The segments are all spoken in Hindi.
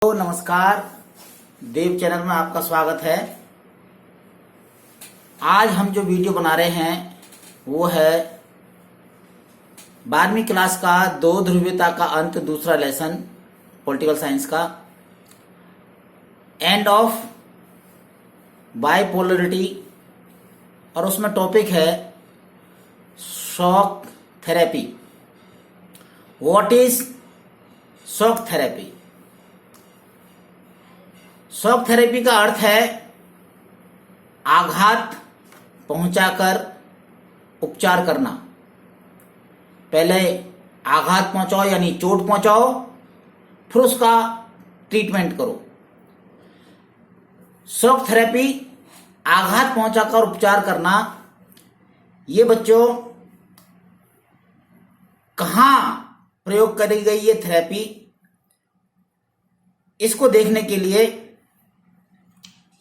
तो नमस्कार, देव चैनल में आपका स्वागत है। आज हम जो वीडियो बना रहे हैं वो है 12वीं क्लास का दो ध्रुवीयता का अंत दूसरा लेसन पॉलिटिकल साइंस का एंड ऑफ बाइपोलरिटी, और उसमें टॉपिक है shock therapy. What is shock therapy? Shock therapy का अर्थ है आघात पहुंचाकर उपचार करना। पहले आघात पहुंचाओ यानी चोट पहुंचाओ, फिर उसका ट्रीटमेंट करो। शॉक थेरेपी आघात पहुंचाकर उपचार करना। ये बच्चों कहां प्रयोग करी गई ये थेरेपी, इसको देखने के लिए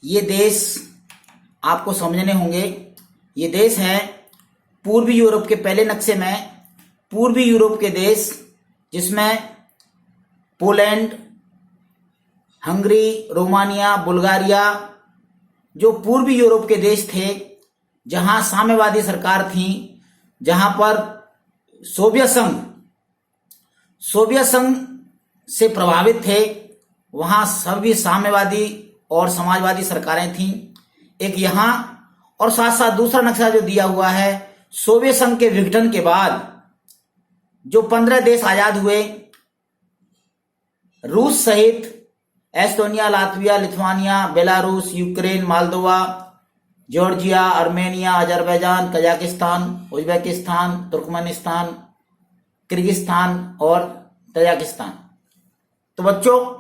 ये देश आपको समझने होंगे। ये देश है पूर्वी यूरोप के पहले नक्शे में, पूर्वी यूरोप के देश जिसमें पोलैंड, हंगरी, रोमानिया, बुल्गारिया, जो पूर्वी यूरोप के देश थे जहां साम्यवादी सरकार थी, जहां पर सोवियत संघ से प्रभावित थे, वहां सभी साम्यवादी और समाजवादी सरकारें थीं। एक यहां और साथ साथ दूसरा नक्शा जो दिया हुआ है, सोवियत संघ के विघटन के बाद जो 15 देश आजाद हुए, रूस सहित Estonia, Latvia, Lithuania, Belarus, Ukraine, Moldova, Georgia, Armenia, Azerbaijan, Kazakhstan, Uzbekistan, Turkmenistan, Kyrgyzstan और तजाकिस्तान। तो बच्चों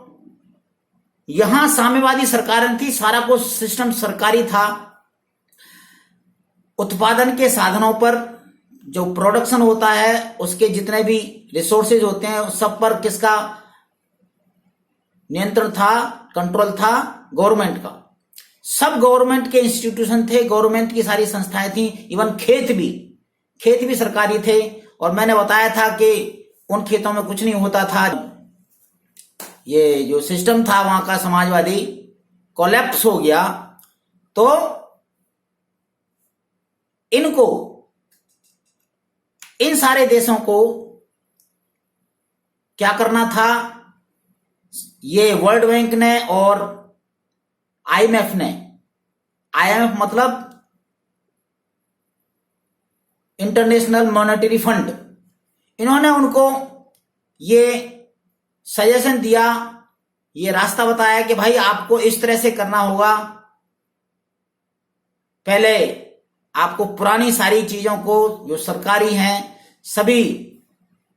यहां साम्यवादी सरकारें थी, सारा कुछ सिस्टम सरकारी था। उत्पादन के साधनों पर जो प्रोडक्शन होता है, उसके जितने भी रिसोर्सेज होते हैं, उस सब पर किसका नियंत्रण था, कंट्रोल था? गवर्नमेंट का। सब गवर्नमेंट के इंस्टीट्यूशन थे, गवर्नमेंट की सारी संस्थाएं थी। इवन खेत भी सरकारी थे। और मैंने बताया था कि उन खेतों में कुछ नहीं होता था। ये जो सिस्टम था वहां का समाजवादी कोलैप्स हो गया। तो इन सारे देशों को क्या करना था? ये वर्ल्ड बैंक ने और आईएमएफ मतलब इंटरनेशनल मॉनेटरी फंड, इन्होंने उनको ये सजेशन दिया, ये रास्ता बताया कि भाई आपको इस तरह से करना होगा। पहले आपको पुरानी सारी चीजों को जो सरकारी हैं सभी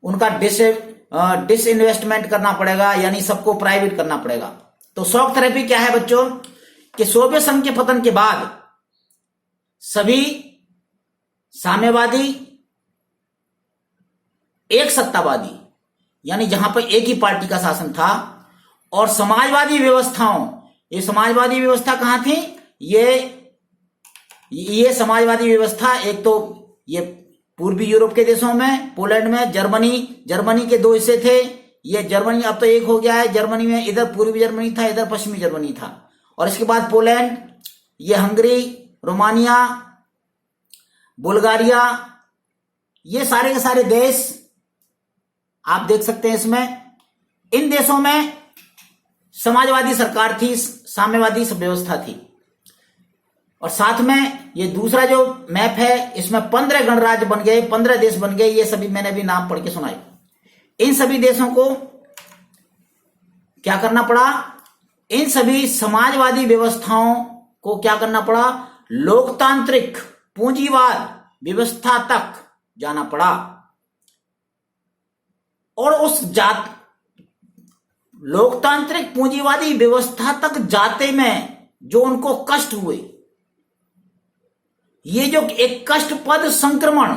उनका डिसइन्वेस्टमेंट करना पड़ेगा, यानी सबको प्राइवेट करना पड़ेगा। तो शॉक थेरेपी क्या है बच्चों कि सोवियत संघ के पतन के बाद सभी साम्यवादी, एक सत्तावादी, यानी जहां पर एक ही पार्टी का शासन था, और समाजवादी व्यवस्थाओं, ये समाजवादी व्यवस्था कहां थी? ये समाजवादी व्यवस्था एक तो ये पूर्वी यूरोप के देशों में, पोलैंड में, जर्मनी के दो हिस्से थे। ये जर्मनी अब तो एक हो गया है। जर्मनी में इधर पूर्वी जर्मनी था, इधर पश्चिमी जर्मनी था। और इसके बाद पोलैंड, ये हंगरी, रोमानिया, बुल्गारिया, ये सारे के सारे देश आप देख सकते हैं। इसमें इन देशों में समाजवादी सरकार थी, साम्यवादी व्यवस्था थी। और साथ में ये दूसरा जो मैप है, इसमें 15 गणराज्य बन गए, 15 देश बन गए। ये सभी मैंने भी नाम पढ़ के सुनाए। इन सभी देशों को क्या करना पड़ा? इन सभी समाजवादी व्यवस्थाओं को क्या करना पड़ा? लोकतांत्रिक पूंजीवाद व्यवस्था तक जाना पड़ा। और उस लोकतांत्रिक पूंजीवादी व्यवस्था तक जाते में जो उनको कष्ट हुए, ये जो एक कष्टप्रद संक्रमण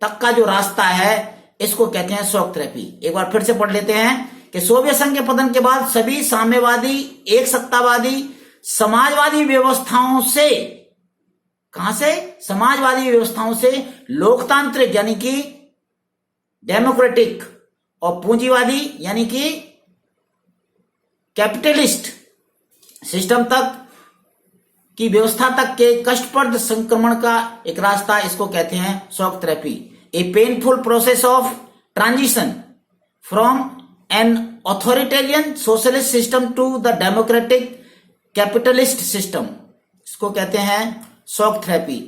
तक का जो रास्ता है, इसको कहते हैं शॉक थेरेपी। एक बार फिर से पढ़ लेते हैं कि सोवियत संघ के पतन के बाद सभी साम्यवादी, एक सत्तावादी, समाजवादी व्यवस्थाओं से, कहां से? समाजवादी व्यवस्थाओं से लोकतांत्रिक यानी कि डेमोक्रेटिक, और पूंजीवादी यानी कि कैपिटलिस्ट सिस्टम तक की व्यवस्था तक के कष्टप्रद संक्रमण का एक रास्ता, इसको कहते हैं shock therapy. A painful process of transition from an authoritarian socialist system to the democratic capitalist system, इसको कहते हैं शॉक थेरेपी।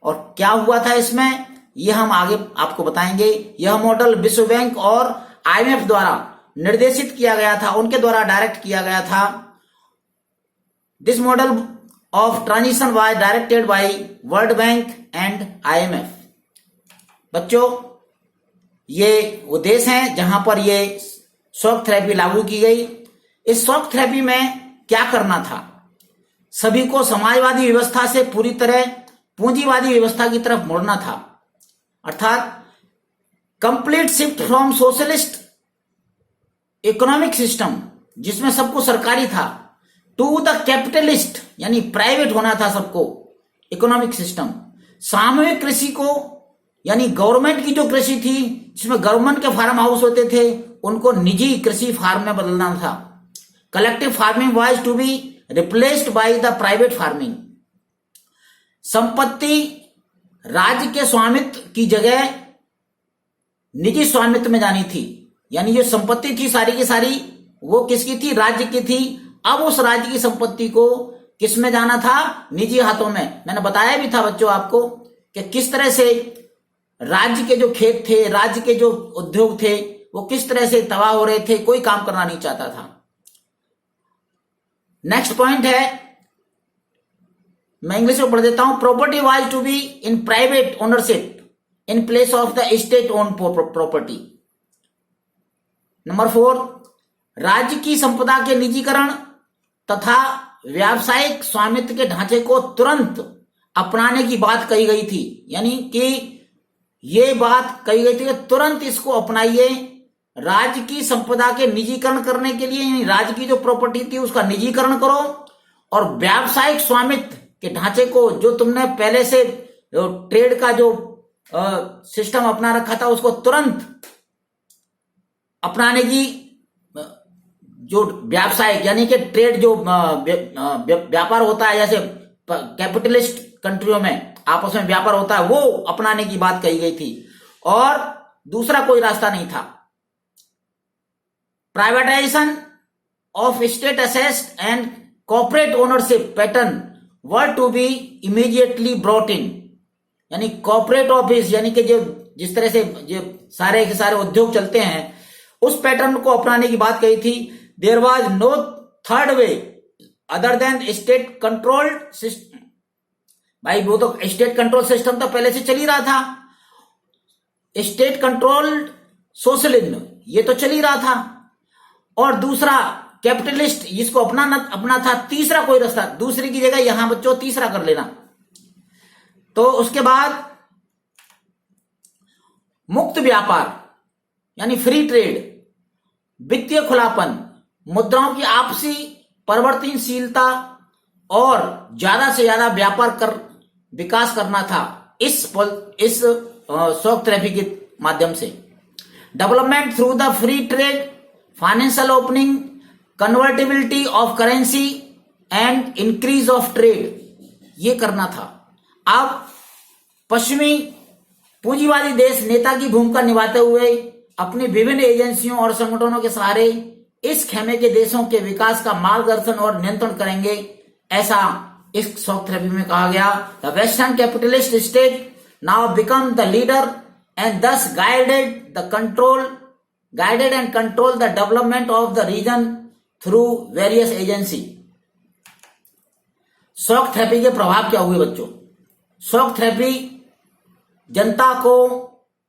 और क्या हुआ था इसमें, ये हम आगे आपको बताएंगे। यह मॉडल विश्व बैंक और IMF द्वारा निर्देशित किया गया था, उनके द्वारा डायरेक्ट किया गया था। This model of transition was directed by world bank and IMF। बच्चों, ये वो देश हैं जहां पर ये शॉक थेरेपी लागू की गई। इस शॉक थेरेपी में क्या करना था, सभी को समाजवादी व्यवस्था से पूरी तरह पूंजीवादी व्यवस्था की तरफ मुड़ना था, अर्थात complete shift from socialist economic system जिसमें सबको सरकारी था, टू द कैपिटलिस्ट यानी प्राइवेट होना था सबको इकोनॉमिक सिस्टम। सामूहिक कृषि को यानी गवर्नमेंट की जो कृषि थी जिसमें गवर्नमेंट के फार्म हाउस होते थे, उनको निजी कृषि फार्म में बदलना था। Collective farming was to be replaced by the private farming. संपत्ति राज्य के स्वामित्व की जगह निजी स्वामित्व में जानी थी, यानी जो संपत्ति थी सारी की सारी वो किसकी थी, राज्य की थी। अब उस राज्य की संपत्ति को किस में जाना था, निजी हाथों में। मैंने बताया भी था बच्चों आपको कि किस तरह से राज्य के जो खेत थे, राज्य के जो उद्योग थे, वो किस तरह से तबाह हो रहे थे, कोई काम करना नहीं चाहता था। नेक्स्ट पॉइंट है, मैं इंग्लिश में पढ़ देता हूं। Property was to be in private ownership in place of the state own property. Number 4, राज्य की संपदा के निजीकरण तथा व्यावसायिक स्वामित्व के ढांचे को तुरंत अपनाने की बात कही गई थी, यानी कि ये बात कही गई थी कि तुरंत इसको अपनाइए। राज्य की संपदा के निजीकरण करने के लिए, यानी राज्य की जो प्रॉपर्टी थी उसका निजीकरण करो, और व्यावसायिक स्वामित्व के ढांचे को जो तुमने पहले से ट्रेड का जो सिस्टम अपना रखा था उसको तुरंत अपनाने की, जो व्यावसायिक यानी कि ट्रेड जो व्यापार होता है, जैसे कैपिटलिस्ट कंट्रियों में आपस में व्यापार होता है, वो अपनाने की बात कही गई थी। और दूसरा कोई रास्ता नहीं था। Privatisation of state assets and corporate ownership pattern were to be immediately brought in, यानी कॉर्पोरेट ऑफिस यानी कि जो जिस तरह से जो सारे के सारे उद्योग चलते हैं उस पैटर्न को अपनाने की बात कही थी। There was no third way other than state controlled system. भाई वो तो स्टेट कंट्रोल सिस्टम तो पहले से चल ही रहा था, स्टेट कंट्रोल्ड सोशलिज्म ये तो चल ही रहा था, और दूसरा कैपिटलिस्ट जिसको अपना था। तीसरा कोई रास्ता, दूसरी की जगह यहां बच्चों तीसरा कर लेना। तो उसके बाद मुक्त व्यापार यानी फ्री ट्रेड, वित्तीय खुलापन, मुद्राओं की आपसी परिवर्तनशीलता और ज्यादा से ज्यादा व्यापार कर विकास करना था इस शॉक थेरेपी के माध्यम से। Development through the free trade, financial opening, convertibility of currency and increase of trade, ये करना था। अब पश्चिमी पूंजीवादी देश नेता की भूमिका निभाते हुए अपनी विभिन्न एजेंसियों और संगठनों के सहारे इस खेमे के देशों के विकास का मार्गदर्शन और नियंत्रण करेंगे, ऐसा इस शॉक थेरेपी में कहा गया। The western capitalist state now become the leader and thus guided and control the development of the region through various agency. Shock therapy के प्रभाव क्या हुए बच्चों? शॉक थेरेपी जनता को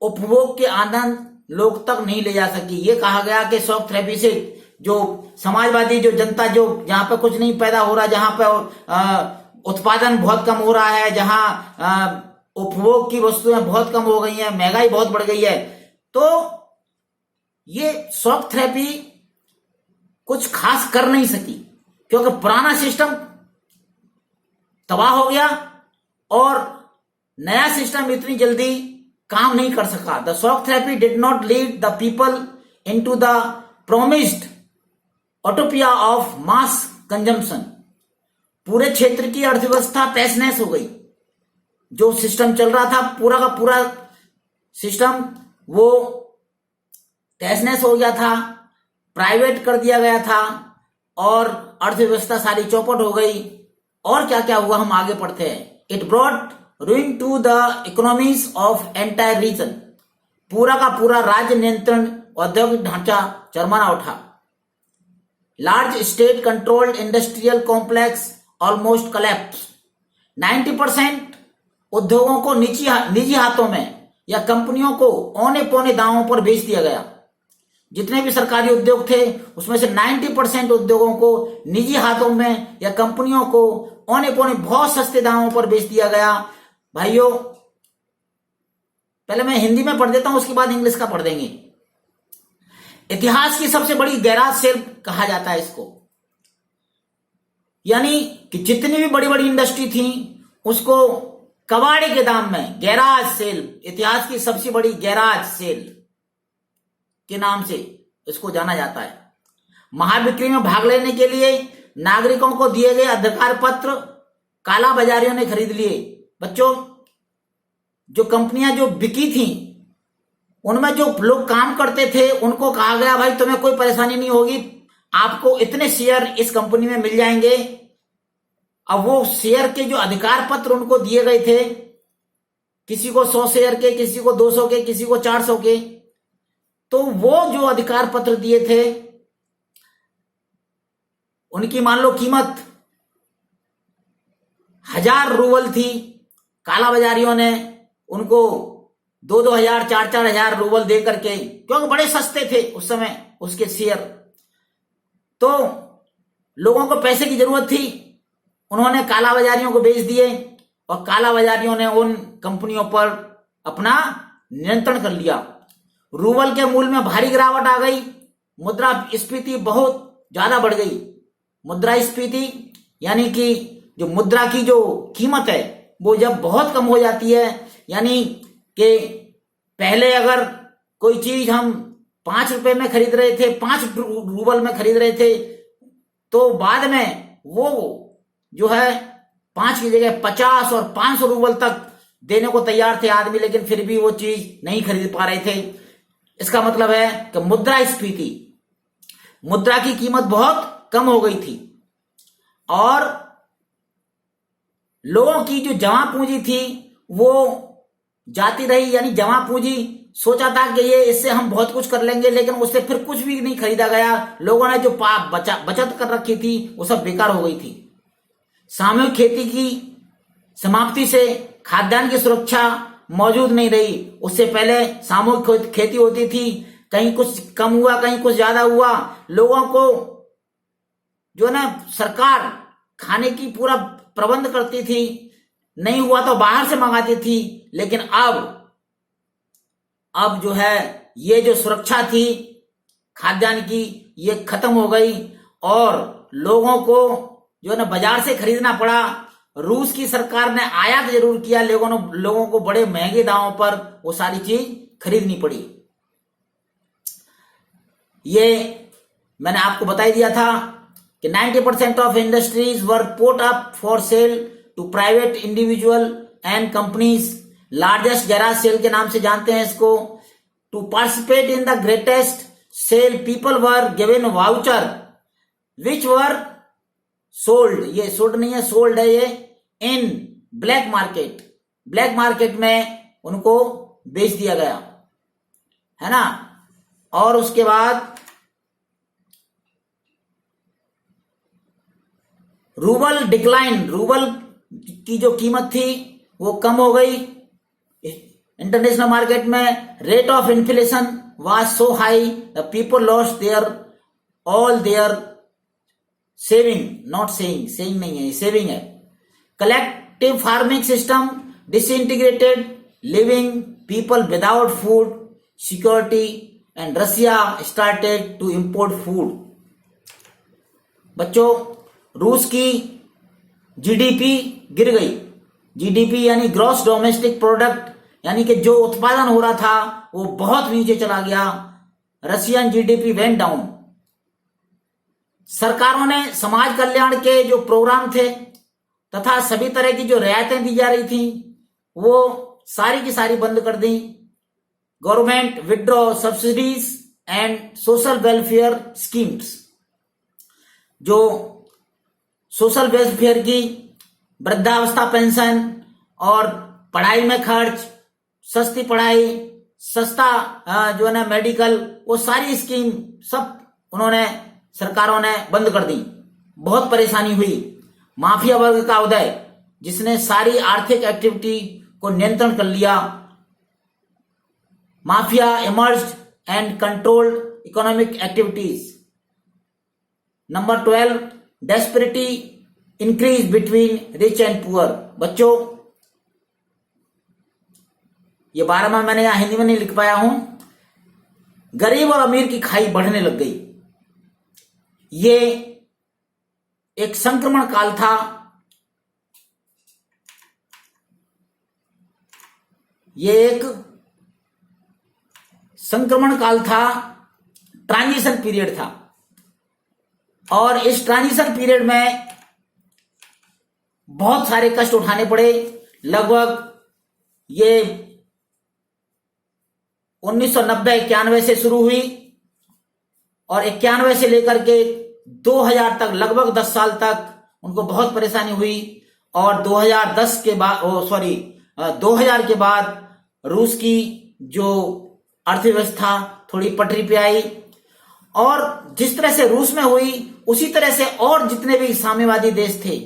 उपभोग के आनंद लोग तक नहीं ले जा सकी। ये कहा गया कि शॉक थेरेपी से जो समाजवादी जो जनता, जो जहां पे कुछ नहीं पैदा हो रहा, जहां पे उत्पादन बहुत कम हो रहा है, जहां उपभोग की वस्तुएं बहुत कम हो गई हैं, महंगाई बहुत बढ़ गई है, तो ये शॉक थेरेपी कुछ खास कर नहीं सकी क्योंकि पुराना सिस्टम तबाह हो गया और नया सिस्टम इतनी जल्दी काम नहीं कर सका। The shock therapy did not lead the people into the promised utopia of mass consumption, पूरे क्षेत्र की अर्थव्यवस्था तहस नहस हो गई। जो सिस्टम चल रहा था पूरा का पूरा सिस्टम वो तहस नहस हो गया था, प्राइवेट कर दिया गया था और अर्थव्यवस्था सारी चौपट हो गई। और क्या क्या हुआ हम आगे पढ़ते हैं। It brought ruin to the economies of entire region, पूरा का पूरा राज्य नियंत्रण औद्योगिक ढांचा चरमरा उठा। Large state controlled industrial complex almost collapse, 90% उद्योगों को निजी हाथों में या कंपनियों को औने पौने दामों पर बेच दिया गया। जितने भी सरकारी उद्योग थे उसमें से 90% उद्योगों को निजी हाथों में या कंपनियों को औने पौने बहुत सस्ते दामों पर बेच दिया गया। भाइयों, पहले मैं हिंदी में पढ़ देता हूं, उसके बाद इंग्लिश का पढ़ देंगे। इतिहास की सबसे बड़ी गैराज सेल कहा जाता है इसको, यानी कि जितनी भी बड़ी बड़ी इंडस्ट्री थी उसको कबाड़े के दाम में गैराज सेल, इतिहास की सबसे बड़ी गैराज सेल के नाम से इसको जाना जाता है। महाबिक्री में भाग लेने के लिए नागरिकों को दिए गए अधिकार पत्र काला बाजारियों ने खरीद लिए। बच्चों, जो कंपनियां जो बिकी थी उनमें जो लोग काम करते थे उनको कहा गया भाई तुम्हें कोई परेशानी नहीं होगी, आपको इतने शेयर इस कंपनी में मिल जाएंगे। अब वो शेयर के जो अधिकार पत्र उनको दिए गए थे, किसी को 100 शेयर के, किसी को 200 के, किसी को 400 के, तो वो जो अधिकार पत्र दिए थे उनकी मान लो कीमत 1000 रूबल थी। काला बाजारियों ने उनको 2-2 हजार 4-4 हजार रूबल दे करके, क्योंकि बड़े सस्ते थे उस समय उसके शेयर, तो लोगों को पैसे की जरूरत थी, उन्होंने काला बाजारियों को बेच दिए और काला बाजारियों ने उन कंपनियों पर अपना नियंत्रण कर लिया। रूबल के मूल्य में भारी गिरावट आ गई, मुद्रास्फीति बहुत ज्यादा बढ़ गई। मुद्रास्फीति यानी कि जो मुद्रा की जो कीमत है वो जब बहुत कम हो जाती है, यानी कि पहले अगर कोई चीज हम 5 रुपए में खरीद रहे थे, 5 रूबल में खरीद रहे थे, तो बाद में वो जो है 5 की जगह 50 और 500 रूबल तक देने को तैयार थे आदमी, लेकिन फिर भी वो चीज नहीं खरीद पा रहे थे। इसका मतलब है कि मुद्रास्फीति, मुद्रा की कीमत बहुत कम हो गई थी और लोगों की जो जमा पूंजी थी वो जाती रही। यानी जमा पूंजी सोचा था कि ये इससे हम बहुत कुछ कर लेंगे, लेकिन उससे फिर कुछ भी नहीं खरीदा गया। लोगों ने जो बचत कर रखी थी वो सब बेकार हो गई थी। सामूहिक खेती की समाप्ति से खाद्यान्न की सुरक्षा मौजूद नहीं रही। उससे पहले सामूहिक खेती होती थी, कहीं कुछ कम हुआ, कहीं कुछ ज्यादा हुआ। लोगों को जो ना सरकार खाने की पूरा प्रबंध करती थी, नहीं हुआ तो बाहर से मंगाती थी। लेकिन अब जो है ये जो सुरक्षा थी खाद्यान्न की ये खत्म हो गई और लोगों को जो है ना बाजार से खरीदना पड़ा। रूस की सरकार ने आयात जरूर किया, लोगों को बड़े महंगे दामों पर वो सारी चीज खरीदनी पड़ी। ये मैंने आपको बता ही दिया था कि 90% of industries were put up for sale to private individual and companies. Largest garage sale के नाम से जानते हैं इसको। To participate in the greatest sale people were given voucher which were sold, ये सोल्ड नहीं है, सोल्ड है ये, in black market, black market में उनको बेच दिया गया है ना। और उसके बाद रूबल डिक्लाइन, रूबल की जो कीमत थी वो कम हो गई। इंटरनेशनल मार्केट में rate of inflation was so high the people lost their all their saving, not saying, saying नहीं है, सेविंग है। Collective farming system disintegrated, living people without food security and Russia started to import food. बच्चों, रूस की जीडीपी गिर गई। जीडीपी यानी ग्रॉस डोमेस्टिक प्रोडक्ट, यानी कि जो उत्पादन हो रहा था वो बहुत नीचे चला गया। Russian GDP went down. सरकारों ने समाज कल्याण के जो प्रोग्राम थे तथा सभी तरह की जो रियायतें दी जा रही थी वो सारी की सारी बंद कर दी। Government withdraw subsidies and social welfare schemes, जो सोशल वेलफेयर की वृद्धावस्था पेंशन और पढ़ाई में खर्च, सस्ती पढ़ाई, सस्ता जो है ना मेडिकल, वो सारी स्कीम सब उन्होंने सरकारों ने बंद कर दी। बहुत परेशानी हुई। माफिया वर्ग का उदय, जिसने सारी आर्थिक एक्टिविटी को नियंत्रण कर लिया। Mafia emerged and controlled economic activities. Number 12, disparity increase between rich and poor. बच्चों, ये 12वां मैंने यहां हिंदी में नहीं लिख पाया हूं। गरीब और अमीर की खाई बढ़ने लग गई। ये एक संक्रमण काल था। ये एक संक्रमण काल था, ट्रांजिशन पीरियड था। और इस ट्रांजिशन पीरियड में बहुत सारे कष्ट उठाने पड़े। लगभग ये 1990-91 से शुरू हुई और 91 से लेकर के 2000 तक, लगभग 10 साल तक उनको बहुत परेशानी हुई। और 2010 के बाद 2000 के बाद रूस की जो अर्थव्यवस्था थोड़ी पटरी पे आई। और जिस तरह से रूस में हुई उसी तरह से और जितने भी साम्यवादी देश थे,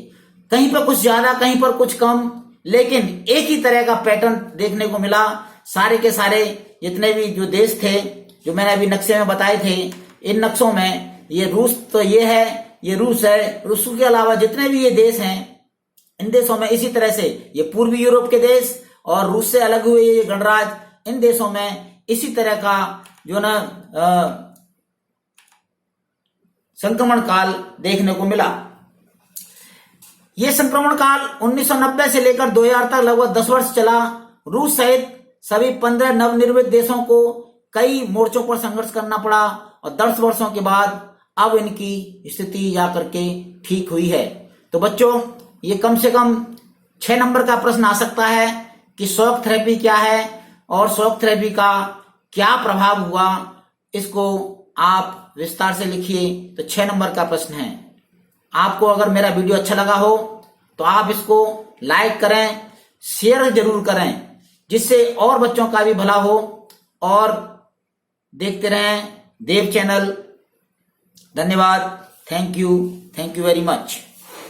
कहीं पर कुछ ज्यादा कहीं पर कुछ कम, लेकिन एक ही तरह का पैटर्न देखने को मिला। सारे के सारे जितने भी जो देश थे, जो मैंने अभी नक्शे में बताए थे, इन नक्शों में ये रूस तो ये है, ये रूस है। रूस के अलावा जितने भी ये देश हैं, इन देशों में इसी तरह से ये पूर्वी यूरोप के देश और रूस से अलग हुए ये गणराज्य, इन देशों में इसी तरह का जो ना संक्रमण काल देखने को मिला। ये संक्रमण काल 1990 से लेकर 2000 तक लगभग 10 वर्ष चला। रूस सहित सभी 15 नवनिर्मित देशों को कई मोर्चों पर संघर्ष करना पड़ा और 10 वर्षों के बाद अब इनकी स्थिति जाकर के ठीक हुई है। तो बच्चों, ये कम से कम 6 नंबर का प्रश्न आ सकता है कि शॉक थेरेपी क्या है और शॉक थेरेपी का क्या प्रभाव हुआ, इसको आप विस्तार से लिखिए। तो 6 नंबर का प्रश्न है। आपको अगर मेरा वीडियो अच्छा लगा हो तो आप इसको लाइक करें, शेयर जरूर करें, जिससे और बच्चों का भी भला हो। और देखते रहें देव चैनल। धन्यवाद। Thank you very much.